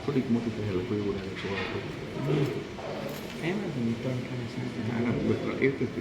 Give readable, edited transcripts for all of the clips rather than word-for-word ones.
થોડીક મોટી પહેલ કોઈ ઉડાડે તો એમ નથી 3 ઠાણે શાંતિ આના એ રીતે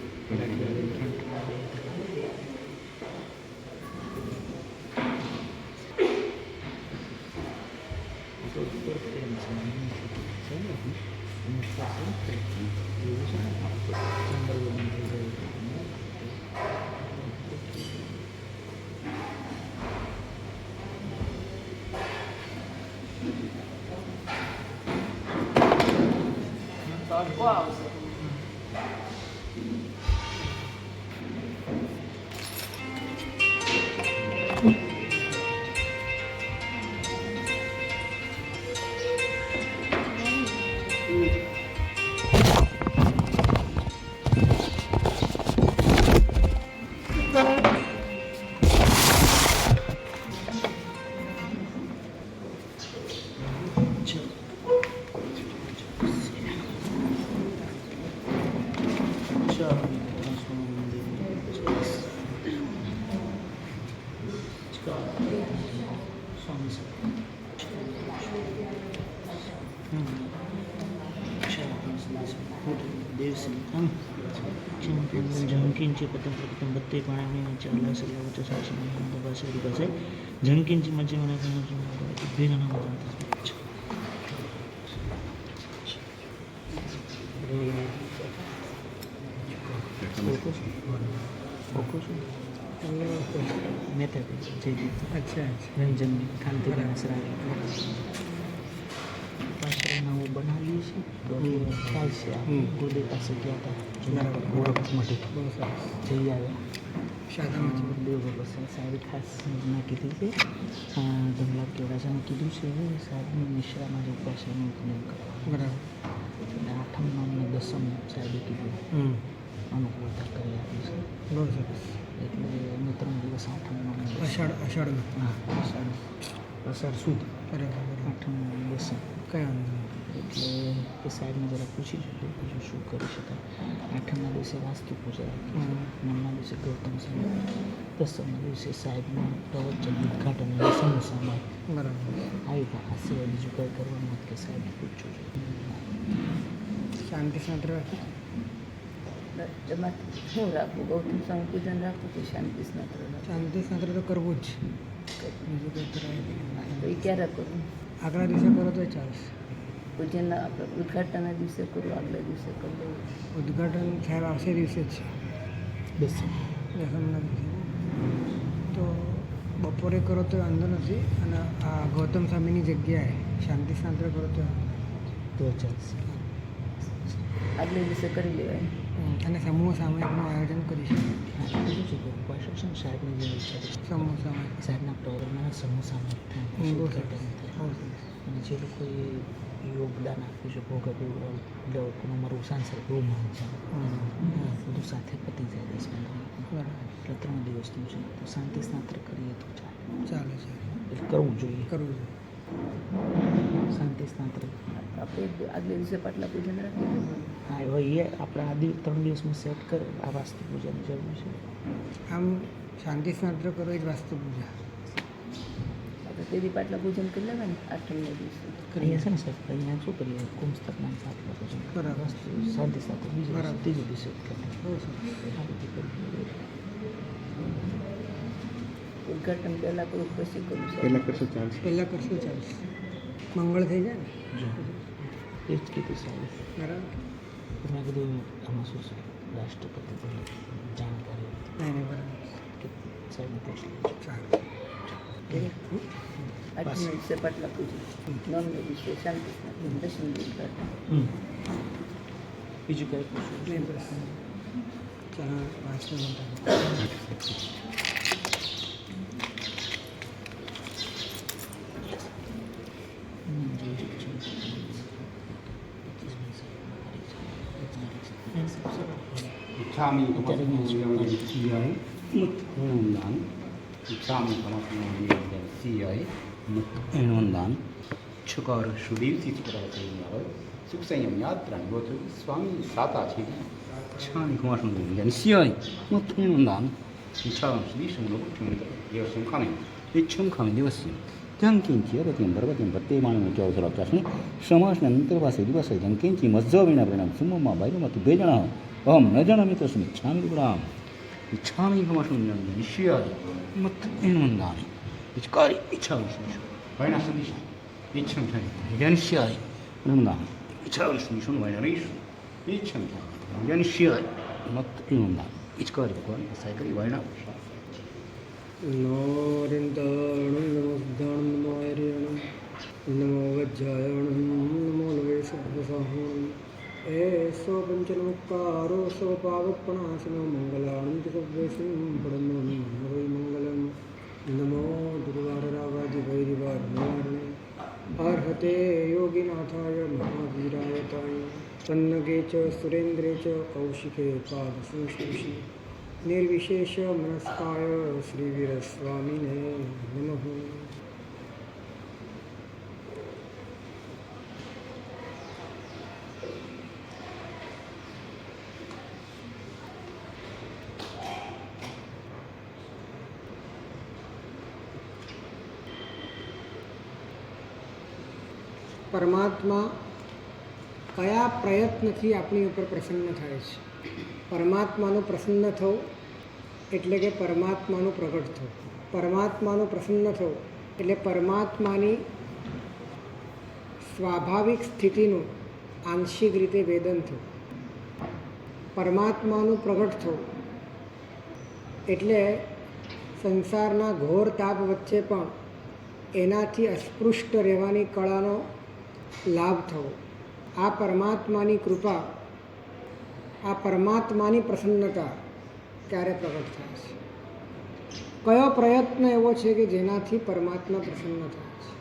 झंकिंची पतंग बत्ती पाण्याने चालला असेल यावरच्या साक्षी भाषे झंकिंची मज्जा अच्छा रंजन खानती नવું બનાવી છે ખ્યાલ છે ગોલે પાસે ગયા હતા ઓળખ માટે બહુ સરસ જઈ આવ્યા શાદામાં દેવ બસ સાહેબ ખાસ ના કીધી છે ધમલા કેળાજાને કીધું છે સાહેબની મિશ્રામાં જે ભાષાનું જ્ઞાન કરવા બરાબર 8મ 9મ 10મ સાહેબે કીધું અનુકૂળતા કરી આપી છે બહુ સરસ એટલે અમે 3 દિવસ 8મ 9મ અષાઢમાં હા અષાઢ સુદ બરાબર 8મ 9મ 10મ કયા એટલે એ સાહેબને જરા પૂછી જોઈએ બીજું શું કરી શકાય 8મના દિવસે વાસ્તુ પૂજા રાખી 9મના દિવસે ગૌતમ સમય 10મના દિવસે સાહેબનું પ્રવચન ઉદઘાટન સમય બરાબર આવી આ સિવાય બીજું કંઈ કરવાનું નથી કે સાહેબને પૂછવું જોઈએ શાંતિ સાંત્ર રાખી શું રાખવું ગૌતમ સ્વામી પૂજન રાખવું કે શાંતિ શાંતિ તો કરવું જ બીજું કંઈ કરાય તો એ ક્યારે કરવું આગલા દિવસે કરો તો ચાલશે પૂજન આપણે ઉદઘાટનના દિવસે કરવું આગલા દિવસે કરવું ઉદઘાટન સાહેબ આવશે દિવસે જ છે દસમના દિવસે તો બપોરે કરો તો વાંધો નથી અને આ ગૌતમ સ્વામીની જગ્યાએ શાંતિ સાંત્ર કરો તો ચાલશે આગલે દિવસે કરી લેવાય અને સમૂહ સામયિકનું આયોજન કરી શકાય સાહેબની જે ઈચ્છા સમૂહ સામયિક સાહેબના પ્રોગ્રામના સમૂહ સામયિક થાય અને જે લોકોએ યોગદાન આપ્યું છે ભોગવ્યું મારું સાંસદ બહુ માન છે બધું સાથે પતી જાય 10-15 એટલે 3 દિવસનું છે તો શાંતિ સ્નાત્ર કરીએ તો ચાલે છે એટલે કરવું જોઈએ શાંતિ સ્નાત્ર આપણે આગલે દિવસે પાટલા પૂજન રાખીએ હા હવે એ આપણે આ 3 દિવસમાં સેટ કરે આ વાસ્તુ પૂજાની જરૂર છે આમ શાંતિ સ્નાત્ર કરો એ જ વાસ્તુ પૂજા આપણે તેથી પાટલા પૂજન કરી લેવાય ને 8મના દિવસે કરીએ છે ને સાહેબ અહીંયા શું કરીએ કુંભસ્થાપના પાટલા પૂજન બરાબર શાંતિ સ્નાત્ર બીજું બરાબર ત્રીજું દિવસે કરીએ બહુ સરસ આ રીતે કરીએ ઉદઘાટન પહેલાં કરું પછી કરું પહેલાં કરશો ચાલશે મંગળ થઈ જાય ને એ જ કીધું સાહેબ બરાબર મેં કીધું આમાં શું છે રાષ્ટ્રપતિ પહેલાં જાણકારી નહીં બરાબર કે સાહેબને પૂછી લેજો સારું 8મના દિવસે પાટલા પૂજન 9મના દિવસે શાંતિ સ્નાન 10મના દિવસે ઉદઘાટન બીજું કંઈ પૂછવું નહીં બસ ચાલો વાંચવા इच्छामि सियाय मुत्नंदान इच्छामि सियाय मुत्नंदान छुकार सुदीव चित्रकला सुख संयम यात्रा गोत्र स्वामी साता छी इच्छामि कुमार सियाय मुत्नंदान इच्छामि सुदीव संग ये संखाने इच्छम खाने दिवस જંકિંચી અગત્યમ ભરગત્યમ ભત્તે માણ્યું ચોસરાચાસની સમાસને અંતર્વાસે દિવસે જંકિંચી મજ્જો વિના પરિણામ સુમમાં બાયનું બેજણા અહમ ન જણામી તો સ્મી ઈચ્છામી ગુણામ ઈચ્છામી હમાશું નિશ્ચયાય મત એનવંદાની ઇચ્છકારી ઈચ્છા વિશેષ વૈના સંદેશ ઈચ્છમ થાય નિશ્ચયાય નંદાન ઈચ્છા વિશેષ વૈના રહીશ ઈચ્છમ થાય નિશ્ચયાય મત એનવંદાન ઈચ્છકારી ભગવાન સહાય કરી વૈના નોરિંદણમ નમો હરિયણમ નમો વજ્જાયણમ નમો લવે સર્વસાહણમ એસો પંચનમુક્કારો સો પાવપણાસનો મંગલાણમ સર્વેષું પડમમ હરિ મંગલમ નમો દુર્વારરાવાદિ વૈરિવાર નિવારણે અર્હતે યોગીનાથાય મહાવીરાયતાય તન્નગે ચ સુરેન્દ્રે ચ કૌશિકે પાદ સંશ્લેષી निर्विशेष मनस्काय श्रीवीरस्वामिने नमः। પરમાત્મા કયા પ્રયત્નથી આપણી ઉપર પ્રસન્ન થાય છે? પરમાત્માનું પ્રસન્ન થવું એટલે કે પરમાત્માનું પ્રગટ થવું. પરમાત્માનું પ્રસન્ન થવું એટલે પરમાત્માની સ્વાભાવિક સ્થિતિનું આંશિક રીતે વેદન થવું. પરમાત્માનું પ્રગટ થવું એટલે સંસારના ઘોર તાપ વચ્ચે પણ એનાથી અસ્પૃષ્ટ રહેવાની કળાનો લાભ થવો. આ પરમાત્માની કૃપા, આ પરમાત્માની પ્રસન્નતા ક્યારે પ્રગટ થાય છે? કયો પ્રયત્ન એવો છે કે જેનાથી પરમાત્મા પ્રસન્ન થાય છે?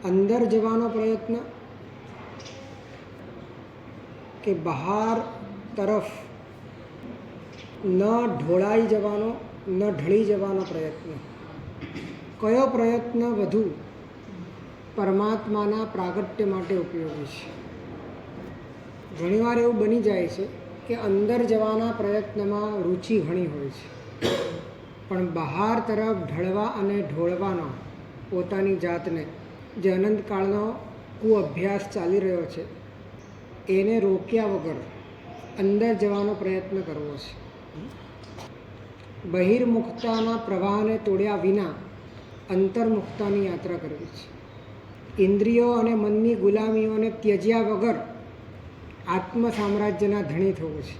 અંદર જવાનો પ્રયત્ન કે બહાર તરફ ન ઢોળાઈ જવાનો, ન ઢળી જવાનો પ્રયત્ન? કયો પ્રયત્ન વધુ પરમાત્માના પ્રાગટ્ય માટે ઉપયોગી છે? ઘણીવાર એવું બની જાય છે કે અંદર જવાના પ્રયત્નમાં રુચિ ઘણી હોય છે, પણ બહાર તરફ ઢળવા અને ઢોળવાનો પોતાની જાતને, જે અનંતકાળનો કુઅભ્યાસ ચાલી રહ્યો છે, એને રોક્યા વગર અંદર જવાનો પ્રયત્ન કરવો છે. બહિર્મુખતાના પ્રવાહને તોડ્યા વિના અંતર્મુખતાની યાત્રા કરવી છે. ઇન્દ્રિયો અને મનની ગુલામીઓને ત્યજ્યા વગર આત્મ સામ્રાજ્યના ધણી થવું છે.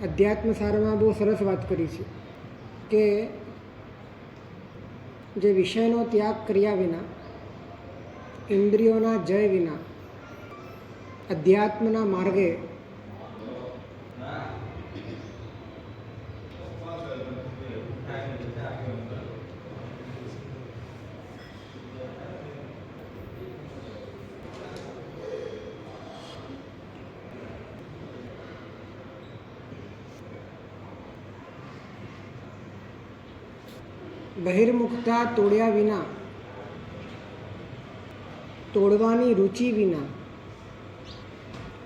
અધ્યાત્મ સારમાં બહુ સરસ વાત કરી છે કે જે વિષયનો ત્યાગ કર્યા વિના, ઇન્દ્રિયોના જય વિના અધ્યાત્મના માર્ગે બહિર્મુખતા તોડ્યા વિના, તોડવાની રુચિ વિના,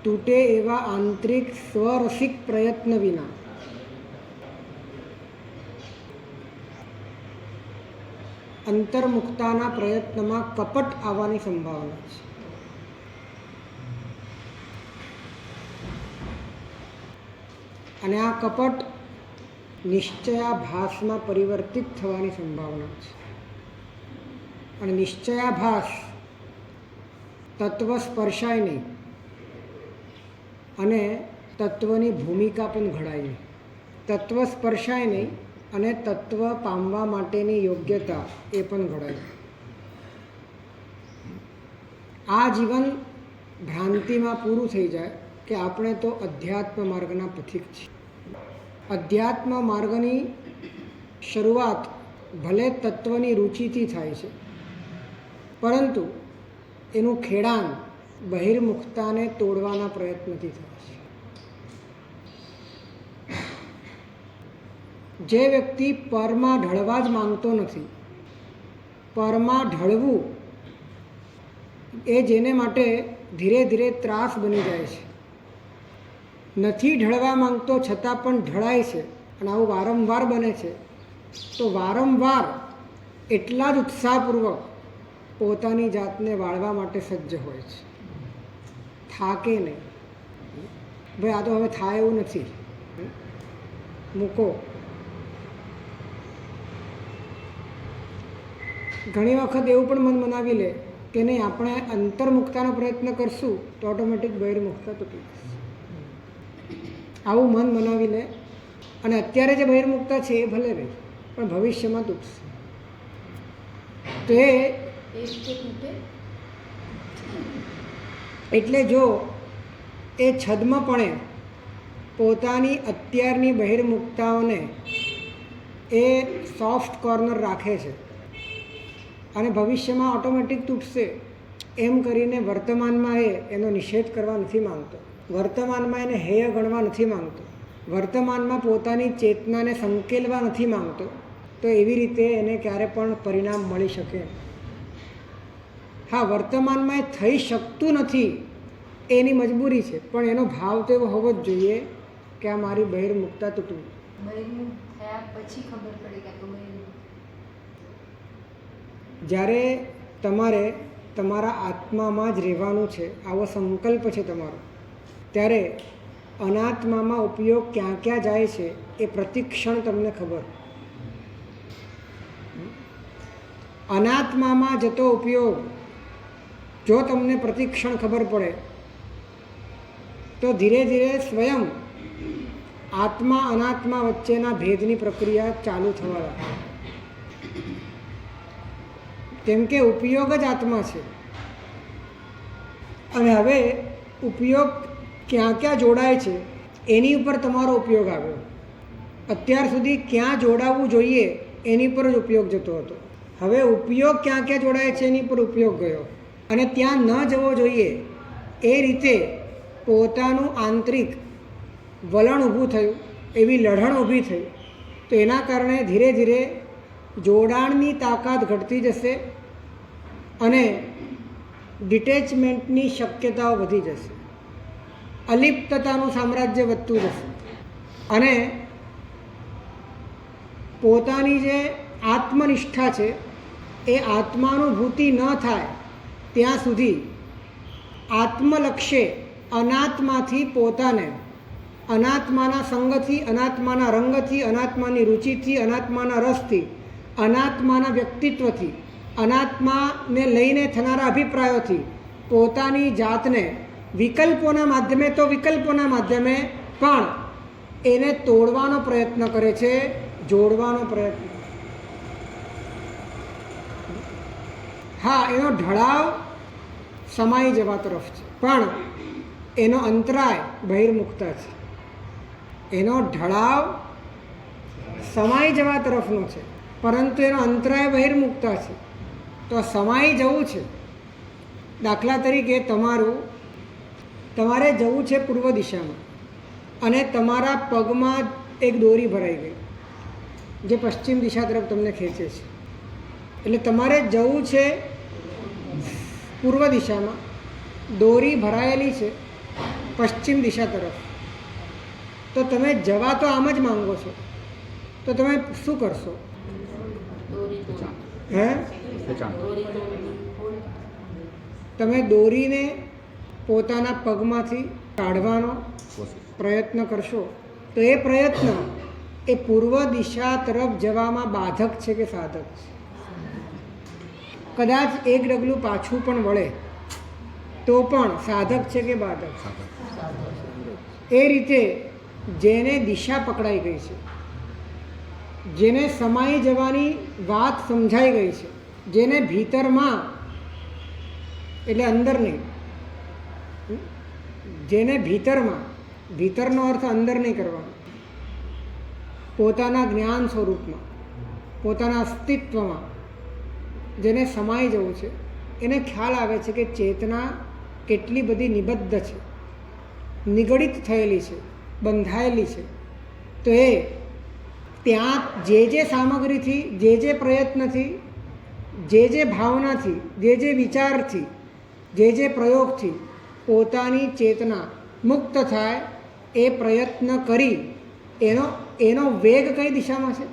તૂટે એવા આંતરિક સ્વરસિક પ્રયત્ન વિના અંતર્મુખતાના પ્રયત્નમાં કપટ આવવાની સંભાવના છે. અને આ કપટ નિશ્ચયાભાસમાં પરિવર્તિત થવાની સંભાવના છે. અને નિશ્ચયાભાસ તત્વ સ્પર્શાય નહીં અને તત્વની ભૂમિકા પણ ઘડાય નહીં. તત્વ સ્પર્શાય નહીં અને તત્વ પામવા માટેની યોગ્યતા એ પણ ઘડાય. આ જીવન ભ્રાંતિમાં પૂરું થઈ જાય કે આપણે તો અધ્યાત્મ માર્ગના પથિક છીએ. અધ્યાત્મ માર્ગની શરૂઆત ભલે તત્વની રુચિથી થાય છે, પરંતુ એનું ખેડાણ બહિર્મુખતાને તોડવાના પ્રયત્નથી થાય છે. જે વ્યક્તિ પરમાં ઢળવા જ માંગતો નથી, પરમાં ઢળવું એ જેને માટે ધીરે ધીરે ત્રાસ બની જાય છે. નથી ઢળવા માંગતો છતાં પણ ઢળાય છે અને આવું વારંવાર બને છે. તો વારંવાર એટલા જ ઉત્સાહપૂર્વક પોતાની જાતને વાળવા માટે સજ્જ હોય છે. થાકે નહીં. ભાઈ આ તો હવે થાય એવું નથી, મૂકો. ઘણી વખત એવું પણ મન મનાવી લે કે નહીં, આપણે અંતર્મુક્તાનો પ્રયત્ન કરશું તો ઓટોમેટિક બહિર્મુક્તા તૂટી જશે. આવું મન મનાવી લે અને અત્યારે જે બહિર્મુક્તા છે એ ભલે રહે પણ ભવિષ્યમાં તૂટશે. તો એટલે જો એ છદ્મપણે પોતાની અત્યારની બહિર્મુક્તાઓને એ સોફ્ટ કોર્નર રાખે છે અને ભવિષ્યમાં ઓટોમેટિક તૂટશે એમ કરીને વર્તમાનમાં એનો નિષેધ કરવા નથી માંગતો, વર્તમાનમાં એને હેય ગણવા નથી માંગતો, વર્તમાનમાં પોતાની ચેતનાને સંકેલવા નથી માંગતો, તો એવી રીતે એને ક્યારે પણ પરિણામ મળી શકે. હા, વર્તમાનમાં એ થઈ શકતું નથી એની મજબૂરી છે, પણ એનો ભાવ તો એવો હોવો જ જોઈએ કે આ મારી બહિર્મુક્તા તૂટવી. જ્યારે તમારે તમારા આત્મામાં જ રહેવાનું છે, આવો સંકલ્પ છે તમારો, ત્યારે અનાત્મામાં ઉપયોગ ક્યાં ક્યાં જાય છે એ પ્રતિક્ષણ તમને ખબર. અનાત્મામાં જતો ઉપયોગ જો તમને પ્રતિક્ષણ ખબર પડે તો ધીરે ધીરે સ્વયં આત્મા અનાત્મા વચ્ચેના ભેદની પ્રક્રિયા ચાલુ થવા લાગે. કેમ કે ઉપયોગ જ આત્મા છે અને હવે ઉપયોગ ક્યાં ક્યાં જોડાય છે એની ઉપર તમારો ઉપયોગ આવ્યો. અત્યાર સુધી ક્યાં જોડાવવું જોઈએ એની પર જ ઉપયોગ જતો હતો. હવે ઉપયોગ ક્યાં ક્યાં જોડાય છે એની પર ઉપયોગ ગયો અને ત્યાં ન જવો જોઈએ એ રીતે પોતાનું આંતરિક વલણ ઊભું થયું, એવી લઢણ ઊભી થઈ. તો એના કારણે ધીરે ધીરે જોડાણની તાકાત ઘટતી જશે અને ડિટેચમેન્ટની શક્યતાઓ વધી જશે, અલિપ્તતાનું સામ્રાજ્ય વધતું જશે અને પોતાની જે આત્મનિષ્ઠા છે એ આત્માનુભૂતિ ન થાય ત્યાં સુધી આત્મલક્ષ્ય અનાત્માથી પોતાને અનાત્માના સંગથી, અનાત્માના રંગથી, અનાત્માની રુચિથી, અનાત્માના રસથી, અનાત્માના વ્યક્તિત્વથી, અનાત્માને લઈને થનારા અભિપ્રાયોથી પોતાની જાતને વિકલ્પોના માધ્યમે તો વિકલ્પોના માધ્યમે પણ એને તોડવાનો પ્રયત્ન કરે છે, જોડવાનો પ્રયત્ન. હા, એનો ઢળાવ સમાઈ જવા તરફ છે, પણ એનો અંતરાય બહિર્મુક્તા છે. એનો ઢળાવ સમાઈ જવા તરફનો છે, પરંતુ એનો અંતરાય બહિર્મુક્તા છે. તો સમાઈ જવું છે. દાખલા તરીકે તમારે જવું છે પૂર્વ દિશામાં અને તમારા પગમાં એક દોરી ભરાઈ ગઈ જે પશ્ચિમ દિશા તરફ તમને ખેંચે છે. એટલે તમારે જવું છે પૂર્વ દિશામાં, દોરી ભરાયેલી છે પશ્ચિમ દિશા તરફ. તો તમે જવા તો આમ જ માંગો છો, તો તમે શું કરશો? તમે દોરીને પોતાના પગમાંથી કાઢવાનો પ્રયત્ન કરશો તો એ પ્રયત્ન એ પૂર્વ દિશા તરફ જવામાં બાધક છે કે સાધક છે? કદાચ એક ડગલું પાછું પણ વળે તો પણ સાધક છે કે બાધક? એ રીતે જેને દિશા પકડાઈ ગઈ છે, જેને સમાઈ જવાની વાત સમજાઈ ગઈ છે, જેને ભીતરમાં એટલે અંદર નહીં, જેને ભીતરમાં, ભીતરનો અર્થ અંદર નહીં કરવાનો, પોતાના જ્ઞાન સ્વરૂપમાં, પોતાના અસ્તિત્વમાં જેને સમાઈ જવું છે, એને ખ્યાલ આવે છે કે ચેતના કેટલી બધી નિબદ્ધ છે, નિગડિત થયેલી છે, બંધાયેલી છે. તો એ ત્યાં જે સામગ્રીથી, જે પ્રયત્નથી, જે ભાવનાથી, જે વિચારથી, જે પ્રયોગથી પોતાની ચેતના મુક્ત થાય એ પ્રયત્ન કરી એનો વેગ કઈ દિશામાં છે?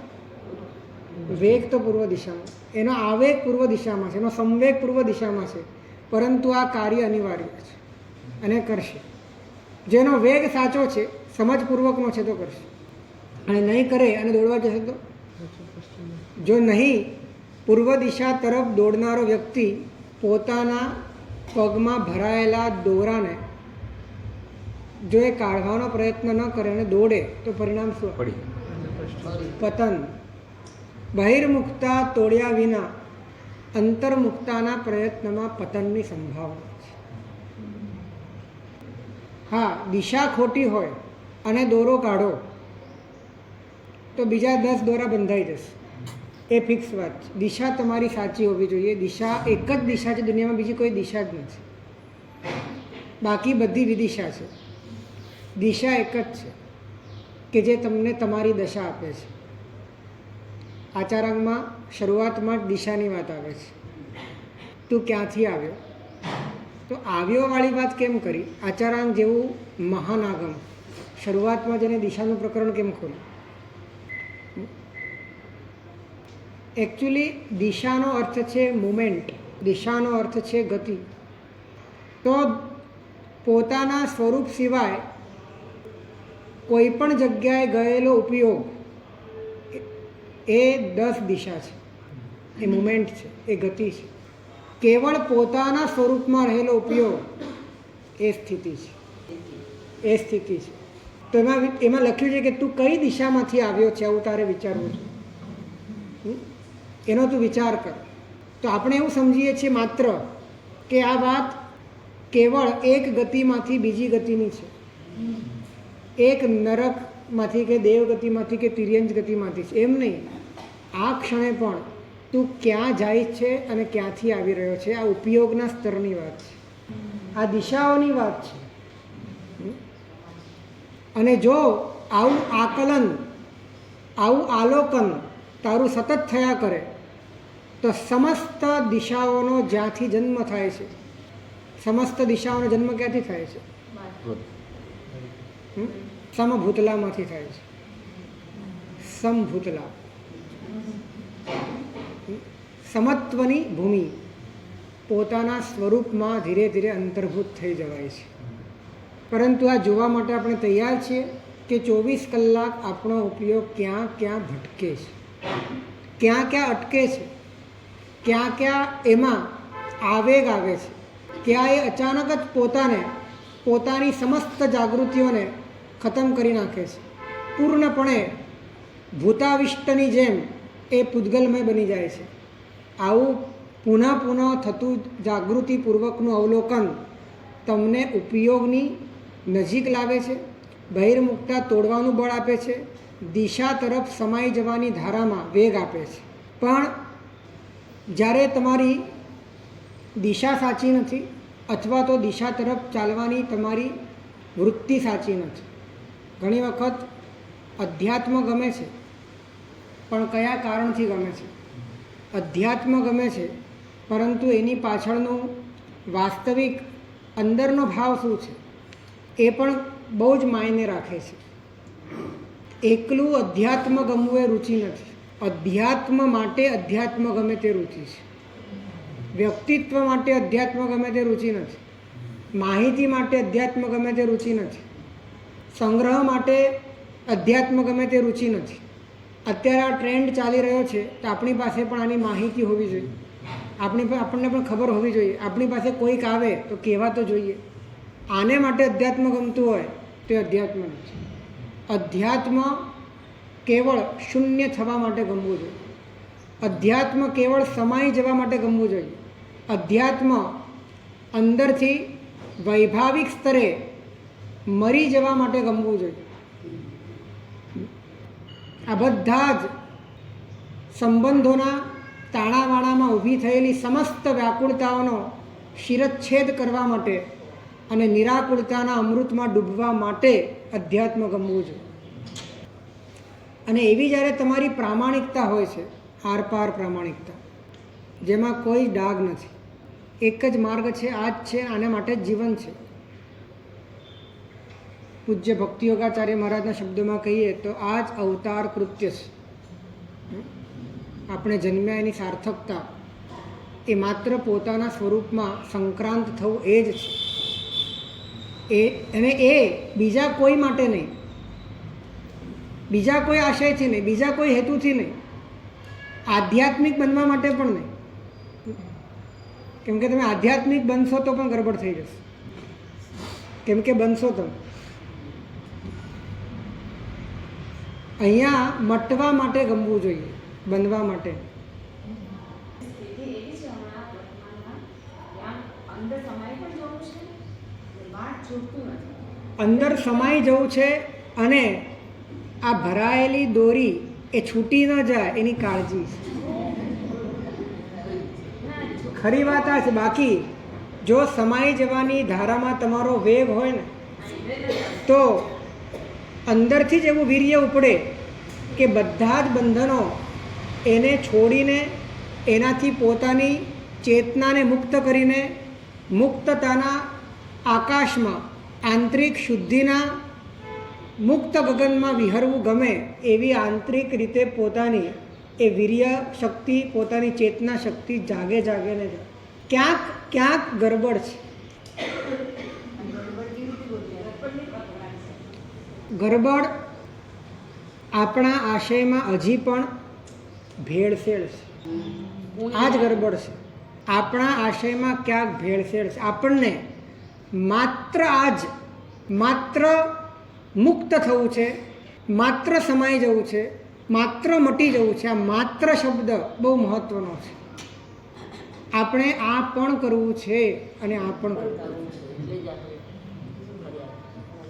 વેગ તો પૂર્વ દિશામાં, એનો આવેગ પૂર્વ દિશામાં છે, એનો સંવેગ પૂર્વ દિશામાં છે, પરંતુ આ કાર્ય અનિવાર્ય છે અને કરશે. જેનો વેગ સાચો છે, સમજપૂર્વકનો છે તો કરશે, અને નહીં કરે અને દોડવા જશે તો? જો નહીં, પૂર્વ દિશા તરફ દોડનારો વ્યક્તિ પોતાના પગમાં ભરાયેલા દોરાને જો એ કાઢવાનો પ્રયત્ન ન કરે અને દોડે તો પરિણામ શું? પતન. બહિર્મુક્તા તોડ્યા વિના અંતર્મુક્તાના પ્રયત્નમાં પતનની સંભાવના છે. હા, દિશા ખોટી હોય અને દોરો કાઢો તો બીજા 10 દોરા બંધાઈ જશે, એ ફિક્સ વાત છે. દિશા તમારી સાચી હોવી જોઈએ. દિશા એક જ દિશા છે દુનિયામાં, બીજી કોઈ દિશા જ નથી. બાકી બધી વિદિશા છે. દિશા એક જ છે કે જે તમને તમારી દશા આપે છે. આચારાંગમાં શરૂઆતમાં જ દિશાની વાત આવે છે. તું ક્યાંથી આવ્યો? તો આવ્યોવાળી વાત કેમ કરી? આચારાંગ જેવું મહાન આગમ શરૂઆતમાં જેને દિશાનું પ્રકરણ કેમ ખોલ્યું? એકચ્યુઅલી દિશાનો અર્થ છે મુમેન્ટ, દિશાનો અર્થ છે ગતિ. તો પોતાના સ્વરૂપ સિવાય કોઈ પણ જગ્યાએ ગયેલો ઉપયોગ એ 10 દિશા છે, એ મુમેન્ટ છે, એ ગતિ છે. કેવળ પોતાના સ્વરૂપમાં રહેલો ઉપયોગ એ સ્થિતિ છે, એ સ્થિતિ છે. તો એમાં લખ્યું છે કે તું કઈ દિશામાંથી આવ્યો છે, આવું તારે વિચારવું છે. એનો તું વિચાર કર. તો આપણે એવું સમજીએ છીએ માત્ર કે આ વાત કેવળ એક ગતિમાંથી બીજી ગતિની છે, એક નરકમાંથી કે દેવગતિમાંથી કે તિર્યંજ ગતિમાંથી છે, એમ નહીં. આ ક્ષણે પણ તું ક્યાં જાય છે અને ક્યાંથી આવી રહ્યો છે, આ ઉપયોગના સ્તરની વાત છે, આ દિશાઓની વાત છે. અને જો આવું આકલન, આવું આલોકન તારું સતત થયા કરે તો સમસ્ત દિશાઓનો જ્યાંથી જન્મ થાય છે, સમસ્ત દિશાઓનો જન્મ ક્યાંથી થાય છે? સમભૂતલામાંથી થાય છે. સમભૂતલા, સમત્વની ભૂમિ, પોતાના સ્વરૂપમાં ધીરે ધીરે અંતર્ભૂત થઈ જવાય છે. પરંતુ આ જોવા માટે આપણે તૈયાર છીએ કે 24 કલાક આપણો ઉપયોગ ક્યાં ક્યાં ભટકે છે, ક્યાં ક્યાં અટકે છે, ક્યાં ક્યાં એમાં આવેગ આવે છે, ક્યાં એ અચાનક જ પોતાની સમસ્ત જાગૃતિઓને ખતમ કરી નાખે છે. પૂર્ણપણે ભૂતાવિષ્ટની જેમ એ પૂદગલમય બની જાય છે. આવું પુનઃ પુનઃ થતું જાગૃતિપૂર્વકનું અવલોકન તમને ઉપયોગની નજીક લાવે છે, બહિર્મુક્તા તોડવાનું બળ આપે છે, દિશા તરફ સમાઈ જવાની ધારામાં વેગ આપે છે. પણ જ્યારે તમારી દિશા સાચી નથી અથવા તો દિશા તરફ ચાલવાની તમારી વૃત્તિ સાચી નથી. ઘણી વખત અધ્યાત્મ ગમે છે, પણ કયા કારણથી ગમે છે? અધ્યાત્મ ગમે છે, પરંતુ એની પાછળનું વાસ્તવિક અંદરનો ભાવ શું છે એ પણ બહુ જ માયને રાખે છે. એકલું અધ્યાત્મ ગમવું એ રુચિ નથી. અધ્યાત્મ માટે અધ્યાત્મ ગમે તે રુચિ છે. વ્યક્તિત્વ માટે અધ્યાત્મ ગમે તે રુચિ નથી. માહિતી માટે અધ્યાત્મ ગમે તે રુચિ નથી. સંગ્રહ માટે અધ્યાત્મ ગમે તે રુચિ નથી. અત્યારે આ ટ્રેન્ડ ચાલી રહ્યો છે તો આપણી પાસે પણ આની માહિતી હોવી જોઈએ, આપણને પણ ખબર હોવી જોઈએ. આપણી પાસે કોઈક આવે તો કહેવા તો જોઈએ. આને માટે અધ્યાત્મ ગમતું હોય તે અધ્યાત્મ નથી. અધ્યાત્મ કેવળ શૂન્ય થવા માટે ગમવું જોઈએ. અધ્યાત્મ કેવળ સમાઈ જવા માટે ગમવું જોઈએ. અધ્યાત્મ અંદરથી વૈભાવિક સ્તરે મરી જવા માટે ગમવું જોઈએ. આ બધા જ સંબંધોના તાણાવાણામાં ઊભી થયેલી સમસ્ત વ્યાકુળતાઓનો શિરચ્છેદ કરવા માટે અને નિરાકુળતાના અમૃતમાં ડૂબવા માટે અધ્યાત્મ ગમવું જોઈએ. અને એવી જ્યારે તમારી પ્રામાણિકતા હોય છે, આરપાર પ્રામાણિકતા, જેમાં કોઈ ડાઘ નથી, એક જ માર્ગ છે, આ જ છે, આના માટે જ જીવન છે, પૂજ્ય ભક્તિયોગાચાર્ય મહારાજના શબ્દોમાં કહીએ તો આ જ અવતાર કૃત્ય છે. આપણે જન્મ્યા એની સાર્થકતા એ માત્ર પોતાના સ્વરૂપમાં સંક્રાંત થવું એ જ છે. અને એ બીજા કોઈ માટે નહીં, બીજા કોઈ આશયથી નહીં, બીજા કોઈ હેતુથી નહીં, આધ્યાત્મિક બનવા માટે પણ નહીં. કેમ કે તમે આધ્યાત્મિક બનશો તો પણ ગડબડ થઈ જશે. કેમ કે બનશો તમે અહીંયા મટવા માટે ગમવું જોઈએ, બનવા માટે. અંદર સમાઈ જવું છે અને આ ભરાયેલી દોરી એ છૂટી ન જાય એની કાળજી છે. ખરી વાત આ છે. બાકી જો સમાઈ જવાની ધારામાં તમારો વેગ હોય ને તો અંદરથી જ એવું વીર્ય ઉપડે કે બધા જ બંધનો એને છોડીને એનાથી પોતાની ચેતનાને મુક્ત કરીને મુક્તતાના આકાશમાં આંતરિક શુદ્ધિના મુક્ત ગગનમાં વિહરવું ગમે એવી આંતરિક રીતે પોતાની એ વીર્ય શક્તિ, પોતાની ચેતના શક્તિ જાગે જાગે ને જાય. ક્યાંક ક્યાંક ગરબડ છે. ગરબડ આપણા આશયમાં હજી પણ ભેળસેળ છે. આ જ ગરબડ છે. આપણા આશયમાં ક્યાંક ભેળસેળ છે. આપણને માત્ર માત્ર મુક્ત થવું છે, માત્ર સમાઈ જવું છે, માત્ર મટી જવું છે. આ માત્ર શબ્દ બહુ મહત્વનો છે. આપણે આ પણ કરવું છે અને આ પણ કરવું છે.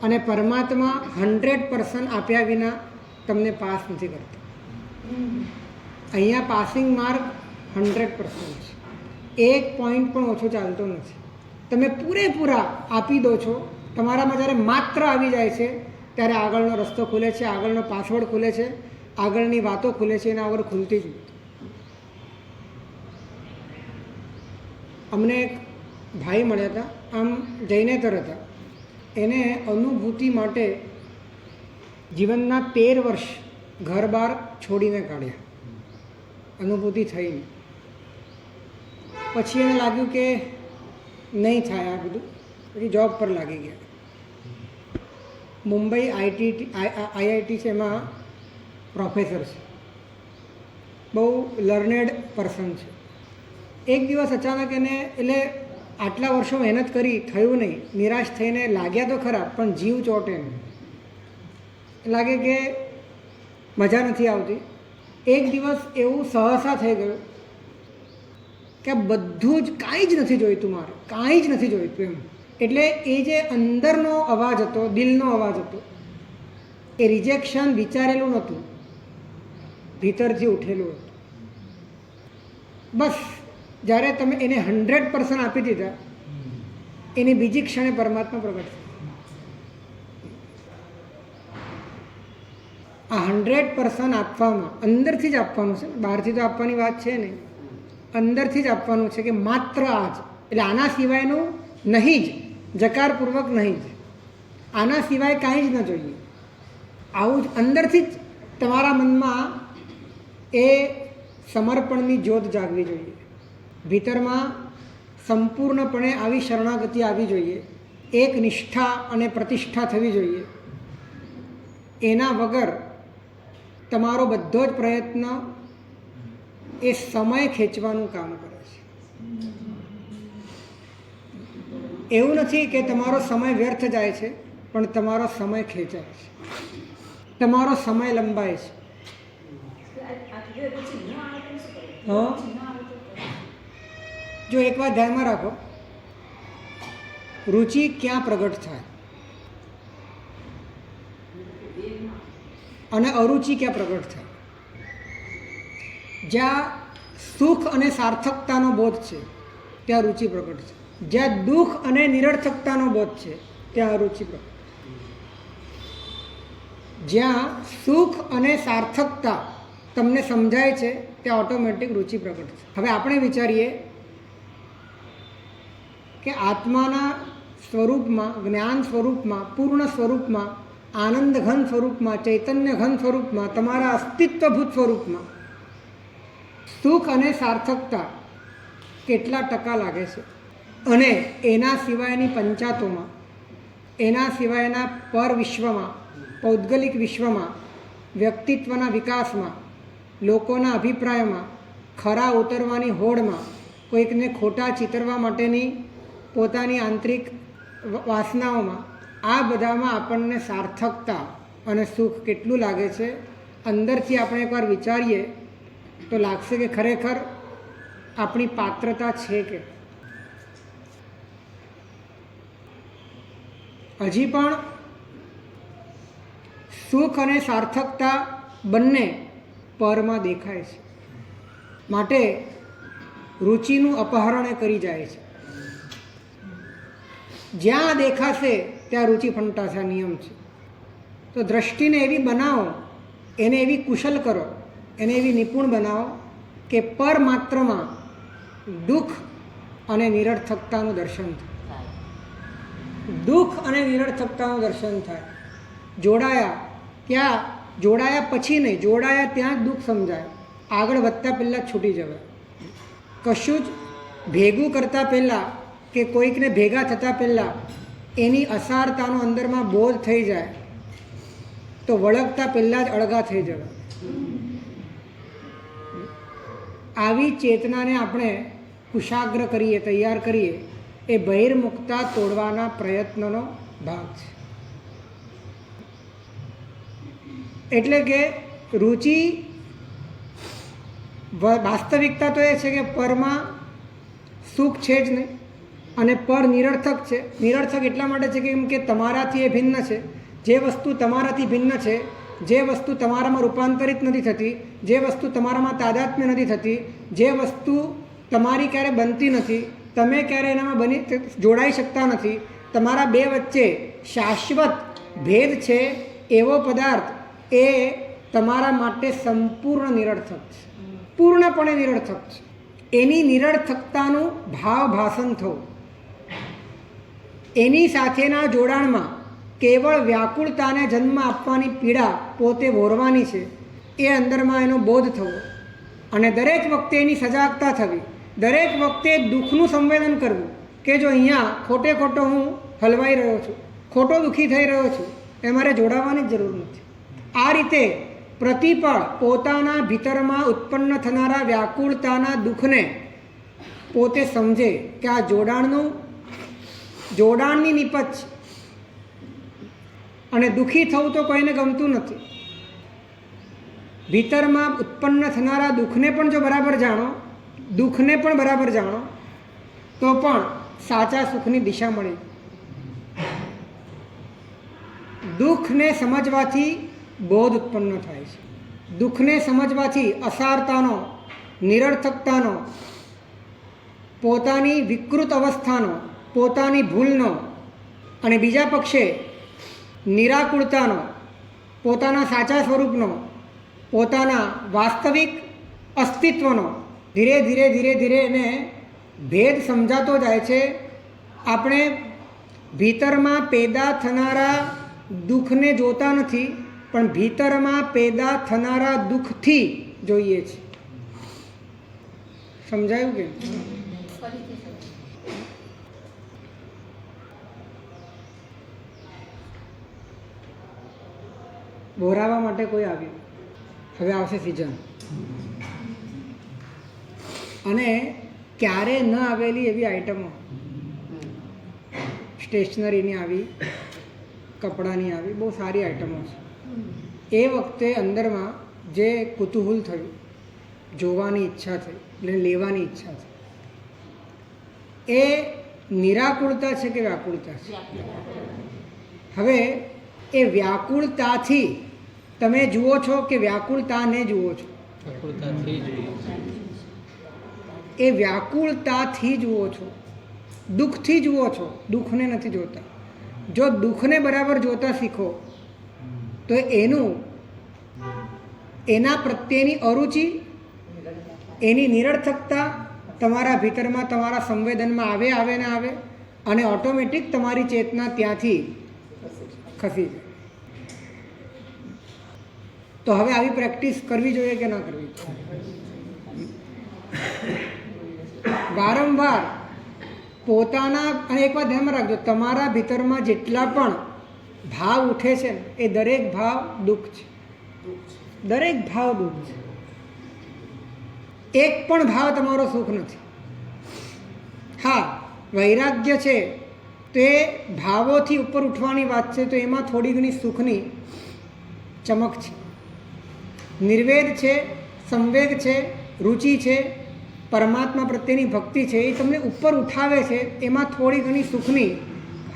અને પરમાત્મા 100% આપ્યા વિના તમને પાસ નથી કરતા. અહીંયા પાસિંગ માર્ક 100% છે. એક પોઈન્ટ પણ ઓછો ચાલતો નથી. તમે પૂરેપૂરા આપી દો છો. તમારામાં જ્યારે માત્ર આવી જાય છે ત્યારે આગળનો રસ્તો ખુલે છે, આગળનો પાસવર્ડ ખુલે છે, આગળની વાતો ખુલે છે. એના આગળ ખુલતી જ નથી. અમને એક ભાઈ મળ્યા હતા, આમ જૈનેતર હતા. એને અનુભૂતિ માટે જીવનના 13 વર્ષ ઘર બહાર છોડીને કાઢ્યા. અનુભૂતિ થઈ નહીં. પછી એને લાગ્યું કે નહીં થાય આ બધું. પછી જોબ પર લાગી ગયા. મુંબઈ આઈઆઈટી છે, એમાં પ્રોફેસર છે. બહુ લર્નેડ પર્સન છે. એક દિવસ અચાનક એને, એટલે આટલા વર્ષો મહેનત કરી, થયું નહીં, નિરાશ થઈને લાગ્યા તો ખરા પણ જીવ ચોટે નહીં. લાગે કે મજા નથી આવતી. એક દિવસ એવું સહસા થઈ ગયું કે આ બધું જ કાંઈ જ નથી જોઈતું, મારે કાંઈ જ નથી જોઈતું એમ. એટલે એ જે અંદરનો અવાજ હતો, દિલનો અવાજ હતો, એ રિજેક્શન વિચારેલું નહોતું, ભીતરથી ઉઠેલું હતું. બસ જ્યારે તમે એને 100% આપી દીધા, એની બીજી ક્ષણે પરમાત્મા પ્રગટ થયા. આ 100% આપવામાં અંદરથી જ આપવાનું છે. બહારથી તો આપવાની વાત છે નહીં, અંદરથી જ આપવાનું છે. કે માત્ર આ જ, એટલે આના સિવાયનું નહીં જ, જકારપૂર્વક નહીં જ, આના સિવાય કાંઈ જ ન જોઈએ. આવું જ અંદરથી જ તમારા મનમાં એ સમર્પણની જ્યોત જાગવી જોઈએ. ભીતરમાં સંપૂર્ણપણે આવી શરણાગતિ આવી જોઈએ. એક નિષ્ઠા અને પ્રતિષ્ઠા થવી જોઈએ. એના વગર તમારો બધો જ પ્રયત્ન એ સમય ખેંચવાનું કામ કરે છે. એવું નથી કે તમારો સમય વ્યર્થ જાય છે, પણ તમારો સમય ખેંચાય છે, તમારો સમય લંબાય છે. હા, જો એક વાત ધ્યાનમાં રાખો, રુચિ ક્યાં પ્રગટ થાય અને અરુચિ ક્યાં પ્રગટ થાય? જ્યાં સુખ અને સાર્થકતાનો બોધ છે ત્યાં રુચિ પ્રગટ છે. જ્યાં દુઃખ અને નિરર્થકતાનો બોધ છે ત્યાં અરુચિ પ્રગટ. જ્યાં સુખ અને સાર્થકતા તમને સમજાય છે ત્યાં ઓટોમેટિક રુચિ પ્રગટ છે. હવે આપણે વિચારીએ કે આત્માના સ્વરૂપમાં, જ્ઞાન સ્વરૂપમાં, પૂર્ણ સ્વરૂપમાં, આનંદ ઘન સ્વરૂપમાં, ચૈતન્ય ઘન સ્વરૂપમાં, તમારા અસ્તિત્વભૂત સ્વરૂપમાં સુખ અને સાર્થકતા કેટલા ટકા લાગે છે? અને એના સિવાયની પંચાતોમાં, એના સિવાયના પર વિશ્વમાં, પૌદ્ગલિક વિશ્વમાં, વ્યક્તિત્વના વિકાસમાં, લોકોના અભિપ્રાયમાં, ખરા ઉતરવાની હોડમાં, કોઈકને ખોટા ચિતરવા માટેની પોતાની આંતરિક વાસનાઓમાં, આ બધામાં આપણને સાર્થકતા અને સુખ કેટલું લાગે છે? અંદરથી આપણે એકવાર વિચારીએ તો લાગશે કે ખરેખર આપણી પાત્રતા છે કે હજી પણ સુખ અને સાર્થકતા બંને પરમાં દેખાય છે. માટે રુચિનું અપહરણ કરી જાય છે. જ્યાં દેખાશે ત્યાં રુચિ ફંટાશે, નિયમ છે. તો દ્રષ્ટિને એવી બનાવો, એને એવી કુશલ કરો, એને એવી નિપુણ બનાવો કે પર માત્રમાં દુઃખ અને નિરર્થકતાનું દર્શન થાય. દુઃખ અને નિરર્થકતાનું દર્શન થાય. જોડાયા પછી નહીં, જોડાયા ત્યાં જ દુઃખ સમજાય. આગળ વધતા પહેલાં જ છૂટી જવાય. કશું જ ભેગું કરતાં પહેલાં કે કોઈકને ભેગા થતાં પહેલાં એની અસારતાનો અંદરમાં બોધ થઈ જાય તો વળગતા પહેલાં જ અળગા થઈ જવાય. આવી ચેતનાને આપણે કુશાગ્ર કરીએ, તૈયાર કરીએ, એ બહિર્મુખતા તોડવાના પ્રયત્નનો ભાગ છે. એટલે કે રુચિ, વાસ્તવિકતા તો એ છે કે પરમાં સુખ છે જ નહીં અને પર નિરર્થક છે. નિરર્થક એટલા માટે છે કેમ કે તમારાથી એ ભિન્ન છે. જે વસ્તુ તમારાથી ભિન્ન છે, જે વસ્તુ તમારામાં રૂપાંતરિત નથી થતી, જે વસ્તુ તમારામાં તાદાત્મ્ય નથી થતી, જે વસ્તુ તમારી ક્યારે બનતી નથી, તમે ક્યારે એનામાં જોડાઈ શકતા નથી, તમારા બે વચ્ચે શાશ્વત ભેદ છે, એવો પદાર્થ એ તમારા માટે સંપૂર્ણ નિરર્થક છે, પૂર્ણપણે નિરર્થક છે. એની નિરર્થકતાનું ભાવ ભાષણ થવું, એની સાથેના જોડાણમાં કેવળ વ્યાકુળતાને જન્મ આપવાની પીડા પોતે વોરવાની છે, એ અંદરમાં એનો બોધ થવો અને દરેક વખતે એની સજાગતા થવી, દરેક વખતે દુઃખનું સંવેદન કરવું કે જો અહીંયા ખોટે ખોટો હું હલવાઈ રહ્યો છું, ખોટો દુઃખી થઈ રહ્યો છું, એ મારે જોડાવાની જ જરૂર નથી. આ રીતે પ્રતિપળ પોતાના ભીતરમાં ઉત્પન્ન થનારા વ્યાકુળતાના દુઃખને પોતે સમજે કે આ જોડાણની નિપજ છે અને દુઃખી થવું તો કોઈને ગમતું નથી. ભીતરમાં ઉત્પન્ન થનારા દુઃખને પણ જો બરાબર જાણો, દુઃખને પણ બરાબર જાણો તો પણ સાચા સુખની દિશા મળી. દુઃખને સમજવાથી બોધ ઉત્પન્ન થાય છે. દુઃખને સમજવાથી અસારતાનો, નિરર્થકતાનો, પોતાની વિકૃત અવસ્થાનો, પોતાની ભૂલનો અને બીજા પક્ષે નિરાકુળતાનો, પોતાના સાચા સ્વરૂપનો, પોતાના વાસ્તવિક અસ્તિત્વનો ધીરે ધીરે ધીરે ધીરે એને ભેદ સમજાતો જાય છે. આપણે ભીતરમાં પેદા થનારા દુઃખને જોતા નથી, પણ ભીતરમાં પેદા થનારા દુઃખથી જોઈએ છે. સમજાયું કે? બોરાવા માટે કોઈ આવ્યું, હવે આવશે સિઝન, અને ક્યારે ન આવેલી એવી આઈટમો, સ્ટેશનરીની આવી, કપડાની આવી, બહુ સારી આઈટમો છે. એ વખતે અંદરમાં જે કુતૂહલ થયું, જોવાની ઈચ્છા થઈ, એટલે લેવાની ઈચ્છા થઈ, એ નિરાકુળતા છે કે વ્યાકુળતા છે? હવે એ વ્યાકુળતાથી તમે જુઓ છો કે વ્યાકુળતાને જુઓ છો? એ વ્યાકુળતાથી જુઓ છો, દુઃખથી જુઓ છો, દુઃખને નથી જોતા. જો દુઃખને બરાબર જોતા શીખો તો એના પ્રત્યેની અરુચિ, એની નિરર્થકતા તમારા ભીતરમાં, તમારા સંવેદનમાં આવે ને આવે, અને ઓટોમેટિક તમારી ચેતના ત્યાંથી ખસી જાય. તો હવે આવી પ્રેક્ટિસ કરવી જોઈએ કે ના કરવી? વારંવાર પોતાના, અને એક વાત ધ્યાનમાં રાખજો, તમારા ભીતરમાં જેટલા પણ ભાવ ઉઠે છે ને એ દરેક ભાવ દુઃખ છે. દરેક ભાવ દુઃખ છે. એક પણ ભાવ તમારો સુખ નથી. હા, વૈરાગ્ય છે તો એ ભાવોથી ઉપર ઉઠવાની વાત છે, તો એમાં થોડી ઘણી સુખની ચમક છે. નિર્વેદ છે, સંવેગ છે, રુચિ છે, પરમાત્મા પ્રત્યેની ભક્તિ છે, એ તમને ઉપર ઉઠાવે છે. એમાં થોડી ઘણી સુખની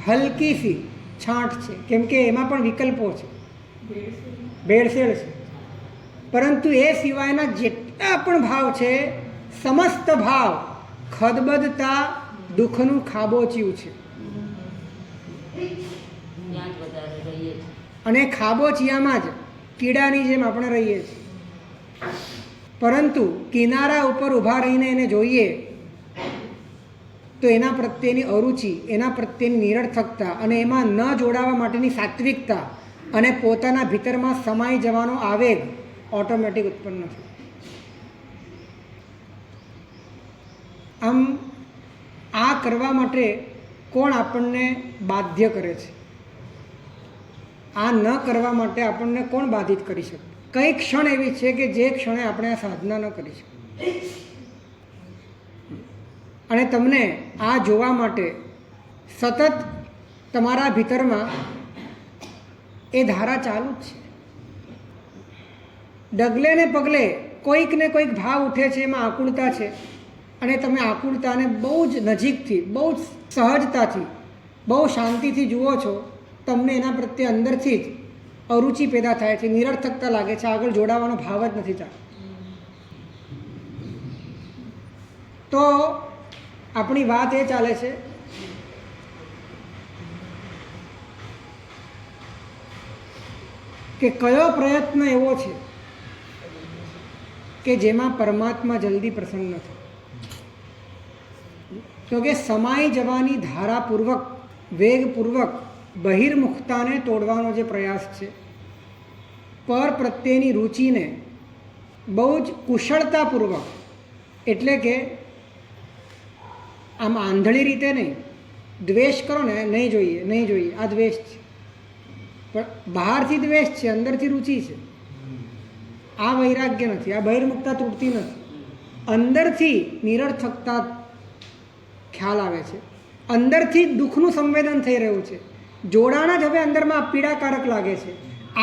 હલકીસી છાંટ છે, કેમ કે એમાં પણ વિકલ્પો છે, ભેળસેળ છે. પરંતુ એ સિવાયના જેટલા પણ ભાવ છે, સમસ્ત ભાવ ખદબદતા દુઃખનું ખાબોચિયું છે. અને ખાબોચિયામાં જ કીડાની જેમ આપણે રહીએ છીએ. પરંતુ કિનારા ઉપર ઊભા રહીને એને જોઈએ તો એના પ્રત્યેની અરુચિ, એના પ્રત્યેની નિરર્થકતા અને એમાં ન જોડાવા માટેની સાત્વિકતા અને પોતાના ભીતરમાં સમાઈ જવાનો આવેગ ઓટોમેટિક ઉત્પન્ન થાય. આમ આ કરવા માટે કોણ આપણને બાધ્ય કરે છે? આ ન કરવા માટે આપણને કોણ બાધિત કરી શકે? કઈ ક્ષણ એવી છે કે જે ક્ષણે આપણે આ સાધના ન કરી શકીએ? અને તમને આ જોવા માટે સતત તમારા ભીતરમાં એ ધારા ચાલુ જ છે. ડગલે ને પગલે કોઈક ને કોઈક ભાવ ઉઠે છે, એમાં આકુળતા છે, અને તમે આકુળતાને બહુ જ નજીકથી, બહુ જ સહજતાથી, બહુ શાંતિથી જુઓ છો. તમને એના પ્રત્યે અંદરથી જ અરુચિ પેદા થાય છે, નિરર્થકતા લાગે છે, આગળ જોડાવાનો ભાવ જ નથી ચાલતો. તો આપણી વાત એ ચાલે છે કે કયો પ્રયત્ન એવો છે કે જેમાં પરમાત્મા જલ્દી પ્રસન્ન થાય? તો કે સમાઈ જવાની ધારાપૂર્વક, વેગપૂર્વક બહિર્મુખતાને તોડવાનો જે પ્રયાસ છે, પર પ્રત્યેની રુચિને બહુ જ કુશળતાપૂર્વક, એટલે કે આમ આંધળી રીતે નહીં, દ્વેષ કરો ને, નહીં જોઈએ, નહીં જોઈએ, આ દ્વેષ છે. પણ બહારથી દ્વેષ છે, અંદરથી રુચિ છે. આ વૈરાગ્ય નથી, આ બહિર્મુખતા તૂટતી નથી. અંદરથી નિરર્થકતા ખ્યાલ આવે છે, અંદરથી દુઃખનું સંવેદન થઈ રહ્યું છે. જોડાણ જ હવે અંદરમાં પીડાકારક લાગે છે.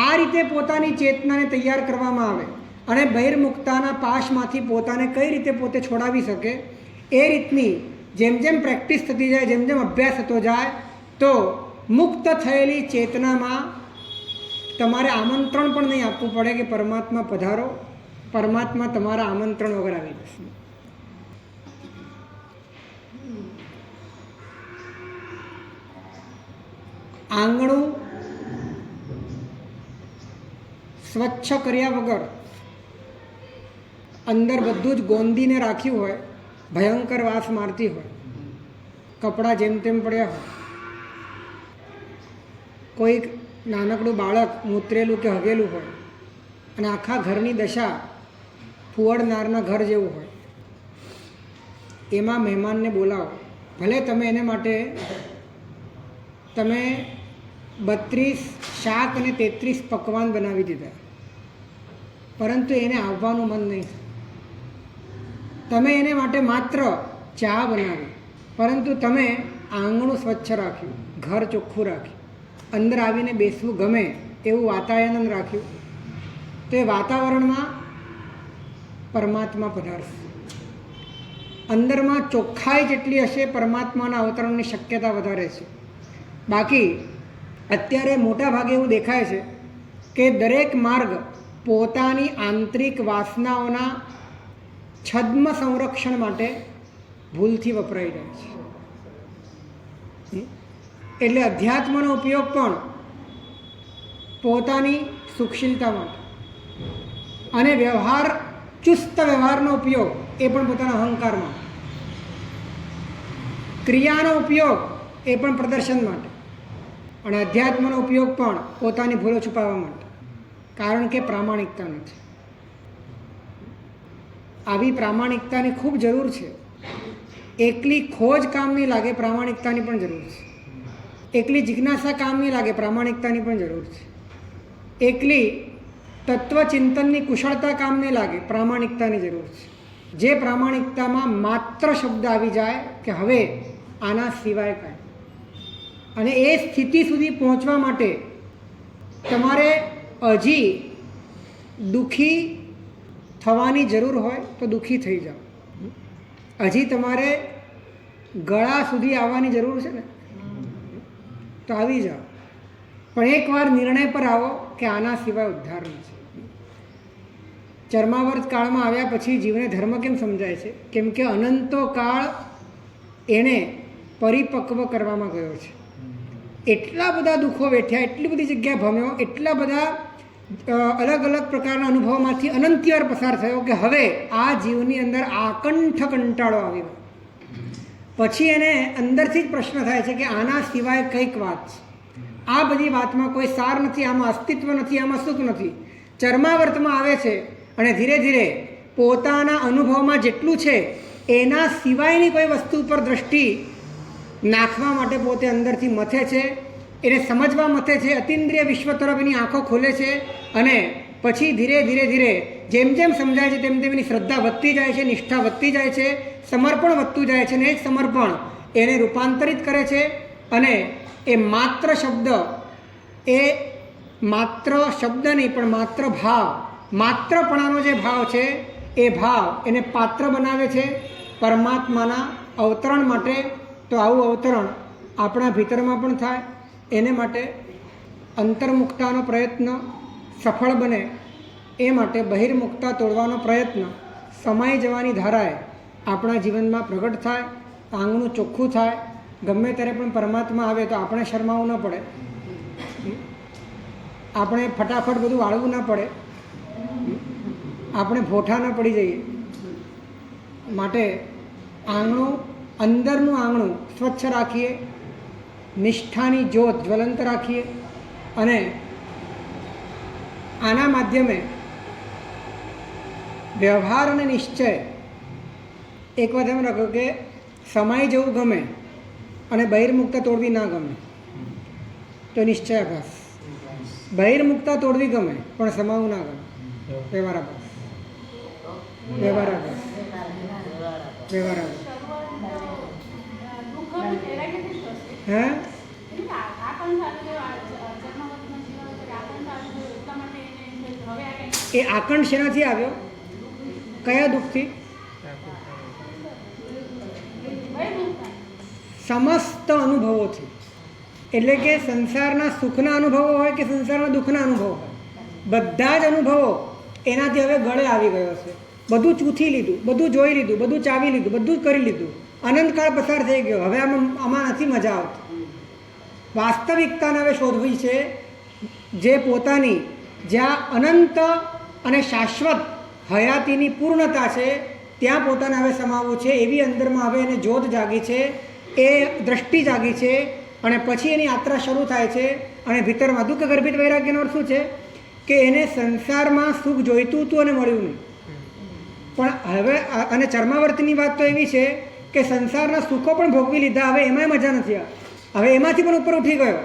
આ રીતે પોતાની ચેતનાને તૈયાર કરવામાં આવે અને બહિર્મુખતાના પાશમાંથી પોતાને કઈ રીતે પોતે છોડાવી શકે, એ રીતની જેમ જેમ પ્રેક્ટિસ થતી જાય, જેમ જેમ અભ્યાસ થતો જાય, તો મુક્ત થયેલી ચેતનામાં તમારે આમંત્રણ પણ નહીં આપવું પડે કે પરમાત્મા પધારો. પરમાત્મા તમારા આમંત્રણ વગર આવી જશે. આંગણું સ્વચ્છ કર્યા વગર અંદર બધું જ ગોંદીને રાખ્યું હોય, ભયંકર વાસ મારતી હોય, કપડાં જેમ તેમ પડ્યા હોય, કોઈક નાનકડું બાળક મૂતરેલું કે હગેલું હોય, અને આખા ઘરની દશા ફુવડનારના ઘર જેવું હોય, એમાં મહેમાનને બોલાવો. ભલે તમે એને માટે તમે 32 શાક અને 33 પકવાન બનાવી દીધા, પરંતુ એને આવવાનું મન નહીં થાય. તમે એને માટે માત્ર ચા બનાવી, પરંતુ તમે આંગણું સ્વચ્છ રાખ્યું, ઘર ચોખ્ખું રાખ્યું, અંદર આવીને બેસવું ગમે એવું વાતાવરણ રાખ્યું, તો એ વાતાવરણમાં પરમાત્મા પધારશે. અંદરમાં ચોખ્ખાઈ જેટલી હશે, પરમાત્માના અવતરણની શક્યતા વધારે છે. બાકી અત્યારે મોટા ભાગે એવું દેખાય છે કે દરેક માર્ગ પોતાની આંતરિક વાસનાઓના છદ્મ સંરક્ષણ માટે ભૂલથી વપરાઈ જાય છે. એટલે અધ્યાત્મનો ઉપયોગ પણ પોતાની સુખશીલતા માટે, અને વ્યવહાર, ચુસ્ત વ્યવહારનો ઉપયોગ એ પણ પોતાના અહંકારમાં, ક્રિયાનો ઉપયોગ એ એ પણ પ્રદર્શન માટે, અને અધ્યાત્મનો ઉપયોગ પણ પોતાની ભૂલો છુપાવવા માટે, કારણ કે પ્રામાણિકતા નથી. આવી પ્રામાણિકતાની ખૂબ જરૂર છે. એકલી ખોજ કામ નહીં લાગે, પ્રામાણિકતાની પણ જરૂર છે. એકલી જિજ્ઞાસા કામ નહીં લાગે, પ્રામાણિકતાની પણ જરૂર છે. એકલી તત્વચિંતનની કુશળતા કામ નહીં લાગે, પ્રામાણિકતાની જરૂર છે. જે પ્રામાણિકતામાં માત્ર શબ્દ આવી જાય કે હવે આના સિવાય કાંઈ, અને એ સ્થિતિ સુધી પહોંચવા માટે તમારે હજી દુઃખી થવાની જરૂર હોય તો દુઃખી થઈ જાઓ. હજી તમારે ગળા સુધી આવવાની જરૂર છે ને, તો આવી જાઓ. પણ એકવાર નિર્ણય પર આવો કે આના સિવાય ઉદ્ધાર નથી. ચર્માવર્ત કાળમાં આવ્યા પછી જીવને ધર્મ કેમ સમજાય છે? કેમ કે અનંતો કાળ એણે પરિપક્વ કરવામાં ગયો છે. એટલા બધા દુઃખો વેઠ્યા, એટલી બધી જગ્યાએ ભમ્યો, એટલા બધા અલગ અલગ પ્રકારના અનુભવોમાંથી અનંતવાર પસાર થયો કે હવે આ જીવની અંદર આકંઠ કંટાળો આવી ગયો. પછી એને અંદરથી જ પ્રશ્ન થાય છે કે આના સિવાય કંઈક વાત છે. આ બધી વાતમાં કોઈ સાર નથી, આમાં અસ્તિત્વ નથી, આમાં સુખ નથી. ચર્માવર્તમાં આવે છે અને ધીરે ધીરે પોતાના અનુભવમાં જેટલું છે એના સિવાયની કોઈ વસ્તુ પર દ્રષ્ટિ નાખવા માટે પોતે અંદરથી મથે છે, એને સમજવા મથે છે, અતિન્દ્રિય વિશ્વ તરફ એની આંખો ખોલે છે. અને પછી ધીરે ધીરે ધીરે જેમ જેમ સમજાય છે તેમ તેમ એની શ્રદ્ધા વધતી જાય છે, નિષ્ઠા વધતી જાય છે, સમર્પણ વધતું જાય છે. અને એ જ સમર્પણ એને રૂપાંતરિત કરે છે. અને એ માત્ર શબ્દ નહીં પણ માત્ર ભાવ, માત્રપણાનો જે ભાવ છે એ ભાવ એને પાત્ર બનાવે છે પરમાત્માના અવતરણ માટે. તો આવું અવતરણ આપણા ભીતરમાં પણ થાય, એને માટે અંતર્મુક્તાનો પ્રયત્ન સફળ બને એ માટે બહિર્મુક્તા તોડવાનો પ્રયત્ન સમાઈ જવાની ધારાએ આપણા જીવનમાં પ્રગટ થાય, આંગણું ચોખ્ખું થાય. ગમે ત્યારે પણ પરમાત્મા આવે તો આપણે શરમાવું ન પડે, આપણે ફટાફટ બધું વાળવું ન પડે, આપણે ભોઠા ન પડી જઈએ. માટે આંગણું, અંદરનું આંગણું સ્વચ્છ રાખીએ, નિષ્ઠાની જ્યોત જ્વલંત રાખીએ. અને આના માધ્યમે વ્યવહાર અને નિશ્ચય, એક વાત એમ રાખો કે સમાઈ જવું ગમે અને બહિર્મુક્તા તોડવી ના ગમે તો નિશ્ચયાભાસ. બહિર્મુક્તા તોડવી ગમે પણ સમાવું ના ગમે, વ્યવહારાભાસ. વ્યવહારાભાસ વ્યવહારાભાસ હે એ આકંઠ શેનાથી આવ્યો? કયા દુઃખથી? સમસ્ત અનુભવોથી. એટલે કે સંસારના સુખના અનુભવો હોય કે સંસારના દુઃખના અનુભવો હોય, બધા જ અનુભવો એનાથી હવે ગળે આવી ગયો છે. બધું ચૂથી લીધું, બધું જોઈ લીધું, બધું ચાવી લીધું, બધું જ કરી લીધું. અનંતકાળ પસાર થઈ ગયો. હવે આમાં નથી મજા આવતી. વાસ્તવિકતાને હવે શોધવી છે, જે પોતાની જ્યાં અનંત અને શાશ્વત હયાતીની પૂર્ણતા છે ત્યાં પોતાને હવે સમાવવું છે. એવી અંદરમાં હવે એને જ્યોત જાગી છે, એ દ્રષ્ટિ જાગી છે. અને પછી એની યાત્રા શરૂ થાય છે. અને ભીતરમાં દુઃખ ગર્ભિત વૈરાગ્યનો અર્થ શું છે? કે એને સંસારમાં સુખ જોઈતું હતું અને મળ્યું નહીં. પણ હવે અને ચર્માવર્તની વાત તો એવી છે કે સંસારના સુખો પણ ભોગવી લીધા, હવે એમાંય મજા નથી આવે. હવે એમાંથી પણ ઉપર ઉઠી ગયો.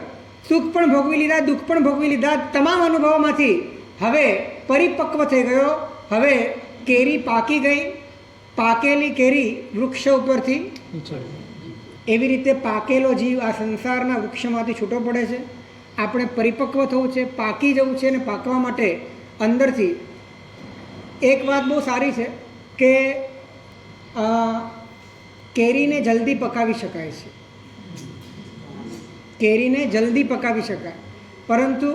સુખ પણ ભોગવી લીધા, દુઃખ પણ ભોગવી લીધા, તમામ અનુભવોમાંથી હવે પરિપક્વ થઈ ગયો. હવે કેરી પાકી ગઈ. પાકેલી કેરી વૃક્ષ ઉપરથી, એવી રીતે પાકેલો જીવ આ સંસારના વૃક્ષમાંથી છૂટો પડે છે. આપણે પરિપક્વ થવું છે, પાકી જવું છે. અને પાકવા માટે અંદરથી એક વાત બહુ સારી છે કે કેરીને જલ્દી પકાવી શકાય છે. કેરીને જલ્દી પકાવી શકાય, પરંતુ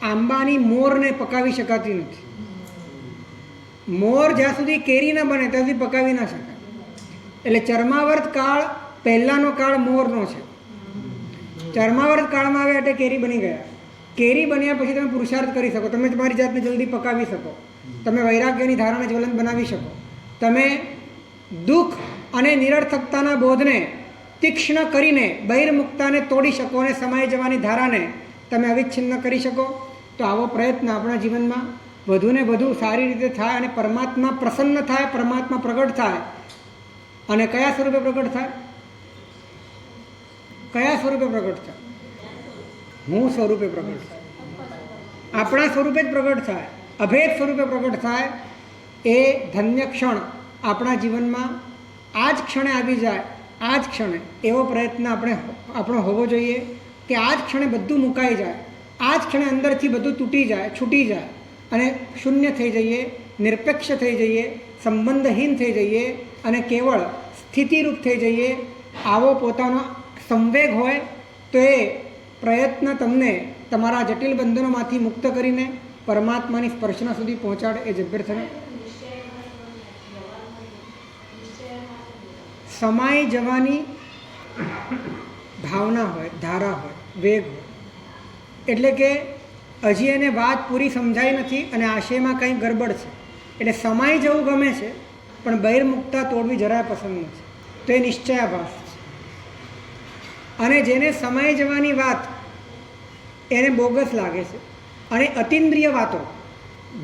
આંબાની મોરને પકાવી શકાતી નથી. મોર જ્યાં સુધી કેરી ન બને ત્યાં સુધી પકાવી ના શકાય. એટલે ચર્માવર્ત કાળ પહેલાંનો કાળ મોરનો છે. ચર્માવર્ત કાળમાં આવ્યા એટલે કેરી બની ગયા. કેરી બન્યા પછી તમે પુરુષાર્થ કરી શકો, તમે તમારી જાતને જલ્દી પકાવી શકો, તમે વૈરાગ્યની ધારણા જ્વલંત બનાવી શકો, તમે દુઃખ અને નિરર્થકતાના બોધને તીક્ષ્ણ કરીને બહિર્મુક્તાને તોડી શકો અને સમાઈ જવાની ધારાને તમે અવિચ્છિન્ન કરી શકો. તો આવો પ્રયત્ન આપણા જીવનમાં વધુને વધુ સારી રીતે થાય અને પરમાત્મા પ્રસન્ન થાય, પરમાત્મા પ્રગટ થાય. અને કયા સ્વરૂપે પ્રગટ થાય? કયા સ્વરૂપે પ્રગટ થાય? હું સ્વરૂપે પ્રગટ થાય, આપણા સ્વરૂપે જ પ્રગટ થાય, અભેદ સ્વરૂપે પ્રગટ થાય. એ ધન્ય ક્ષણ આપણા જીવનમાં આ જ ક્ષણે આવી જાય, આ જ ક્ષણે એવો પ્રયત્ન આપણો હોવો જોઈએ કે આ જ ક્ષણે બધું મુકાઈ જાય, આ જ ક્ષણે અંદરથી બધું તૂટી જાય, છૂટી જાય અને શૂન્ય થઈ જઈએ, નિરપેક્ષ થઈ જઈએ, સંબંધહીન થઈ જઈએ અને કેવળ સ્થિતિરૂપ થઈ જઈએ. આવો પોતાનો સંવેગ હોય તો એ પ્રયત્ન તમને તમારા જટિલ બંધનોમાંથી મુક્ત કરીને પરમાત્માની સ્પર્શના સુધી પહોંચાડે. એ જભ્યર્થને સમાઈ જવાની ભાવના હોય, ધારા હોય, વેગ હોય, એટલે કે હજી એને વાત પૂરી સમજાઈ નથી અને આશયમાં કંઈ ગરબડ છે, એટલે સમાઈ જવું ગમે છે પણ બહિર્મુક્તા તોડવી જરાય પસંદ નથી. તો એ નિશ્ચયાભાસ છે. અને જેને સમાઈ જવાની વાત એને બોગસ લાગે છે અને અતિન્દ્રિય વાતો,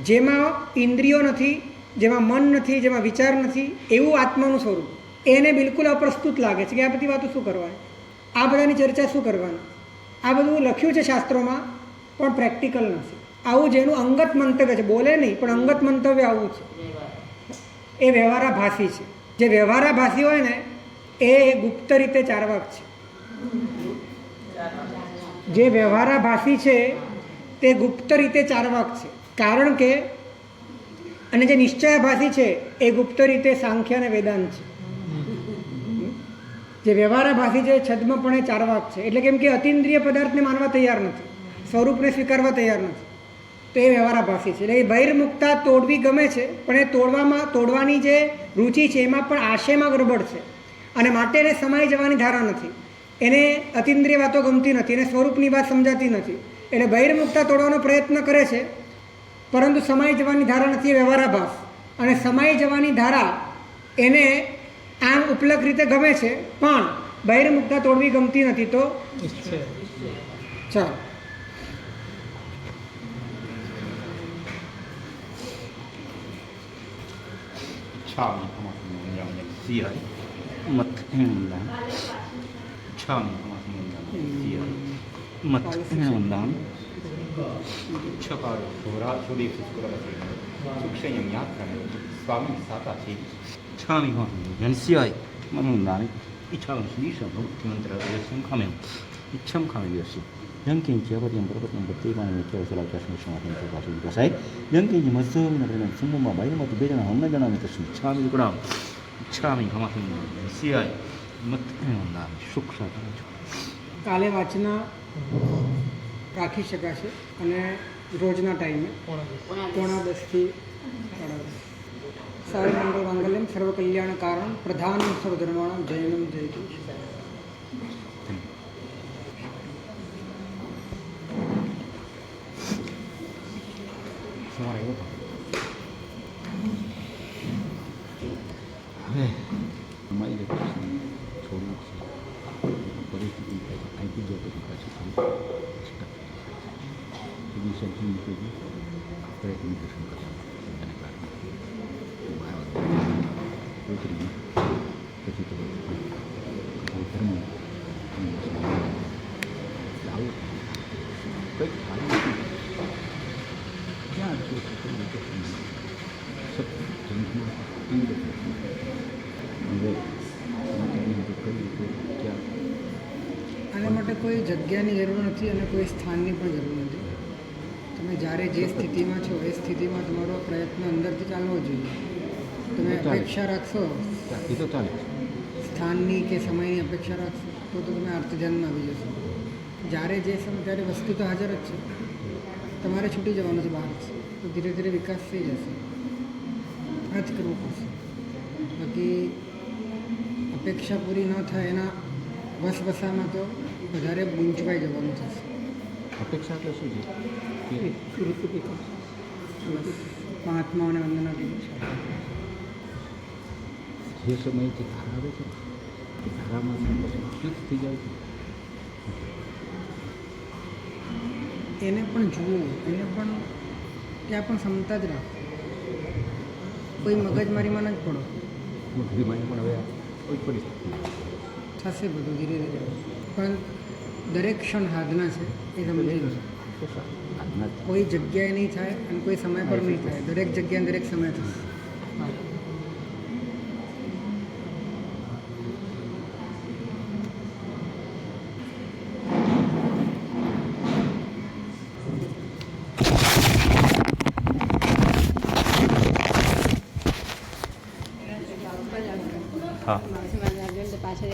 જેમાં ઇન્દ્રિયો નથી, જેમાં મન નથી, જેમાં વિચાર નથી, એવું આત્માનું સ્વરૂપ એને બિલકુલ અપ્રસ્તુત લાગે છે કે આ બધી વાતો શું કરવાની, આ બધાની ચર્ચા શું કરવાની, આ બધું લખ્યું છે શાસ્ત્રોમાં પણ પ્રેક્ટિકલ નથી. આવું જેનું અંગત મંતવ્ય છે, બોલે નહીં પણ અંગત મંતવ્ય આવું છે, એ વ્યવહારાભાસી છે. જે વ્યવહારાભાસી હોય ને એ ગુપ્ત રીતે ચારવાક છે. જે વ્યવહારાભાસી છે તે ગુપ્ત રીતે ચારવાક છે. કારણ કે અને જે નિશ્ચયાભાસી છે એ ગુપ્ત રીતે સાંખ્ય અને વેદાંત છે. જે વ્યવહારાભાસી છે છદ્મપણે ચારવાક છે. એટલે કેમ કે અતિન્દ્રિય પદાર્થને માનવા તૈયાર નથી, સ્વરૂપને સ્વીકારવા તૈયાર નથી, તો એ વ્યવહારાભાસી છે. એટલે એ બહિર્મુક્તા તોડવી ગમે છે પણ એ તોડવાની જે રુચિ છે એમાં પણ આશયમાં ગરબડ છે અને માટે એને સમાઈ જવાની ધારા નથી, એને અતિન્દ્રિય વાતો ગમતી નથી, એને સ્વરૂપની વાત સમજાતી નથી. એટલે બહિર્મુક્તા તોડવાનો પ્રયત્ન કરે છે પરંતુ સમાઈ જવાની ધારા નથી, એ વ્યવહારાભાસ. અને સમાઈ જવાની ધારા એને આમ ઉપલક રીતે ગમે છે પણ બહિર્મુક્તા તોડવી ગમતી નથી. તો ચાલો સ્વામી સાતા છે છામી ઘનસ્યાય મનોદાન ઈચ્છા શ્રીષ ભક્તિમંત્ર સંખામે ઈચ્છમ ખામે દિવસે જંકિંચી અપત્યમ પર્વતમ પ્રત્યેકાને વિચારસલાચાસમી સમાધિ પ્રકાશી વિકાસાય જંકિંચી મજ્જોવીના પરિણામ સુમમાં બાઈમાંથી બે જણા હમને જણાવી તસ્મી ઈચ્છામી ગુણામ ઈચ્છામી ઘમાસી ઘનસ્યાય મનોદાન સુખ સાતા. કાલે વાંચના રાખી શકાશે અને રોજના ટાઈમે 9:30 સર્વમંગલ માંગલ્યમ સર્વકલ્યાણ કારણ પ્રધાનમ સર્વધર્માણામ જયનમ જયતુ. હવે અમારી જે છોડવું છે પરિસ્થિતિ અહીંથી જો પછી પાછી સબ્જી મૂકી પ્રયત્ન દર્શન કરવા અને કારણે પછી તો ધર્મ આવું કંઈક સારું નથી. ક્યાં કઈ રીતે સત્ય જંગમાં હવે કઈ રીતે ક્યાં આના માટે કોઈ જગ્યાની જરૂર નથી અને કોઈ સ્થાનની પણ જરૂર નથી. તમે જ્યારે જે સ્થિતિમાં છો એ સ્થિતિમાં તમારો પ્રયત્ન અંદરથી ચાલવો જોઈએ. તમે અપેક્ષા રાખશો એ તો ચાલે સ્થાનની કે સમયની અપેક્ષા રાખશો તો તમે અર્થધ્યાનમાં આવી જશો. જ્યારે જે સમય ત્યારે વસ્તુ તો હાજર જ છે, તમારે છૂટી જવાનું છે બહાર જ, તો ધીરે ધીરે વિકાસ થઈ જશે. આ જ કરવું પડશે. બાકી અપેક્ષા પૂરી ન થાય એના વસવસામાં તો વધારે ગૂંચવાઈ જવાનું થશે. અપેક્ષા એટલે શું છે કે મહાત્માઓને વંદના કરી છે. જે સમયથી ધાર આવે છે ધારામાં ફિક્સ થઈ જાય એને પણ જુઓ, એને પણ ત્યાં પણ ક્ષમતા જ રાખો. કોઈ મગજમારીમાં ન જ પડો. બુદ્ધિમાં પણ હવે કોઈ પરિસ્થિતિ થશે બધું ધીરે ધીરે, પણ દરેક ક્ષણ સાધના છે એ સમજી લો. આજના કોઈ જગ્યાએ નહીં થાય અને કોઈ સમય પર નહીં થાય, દરેક જગ્યાએ દરેક સમય થશે. હા પાછળ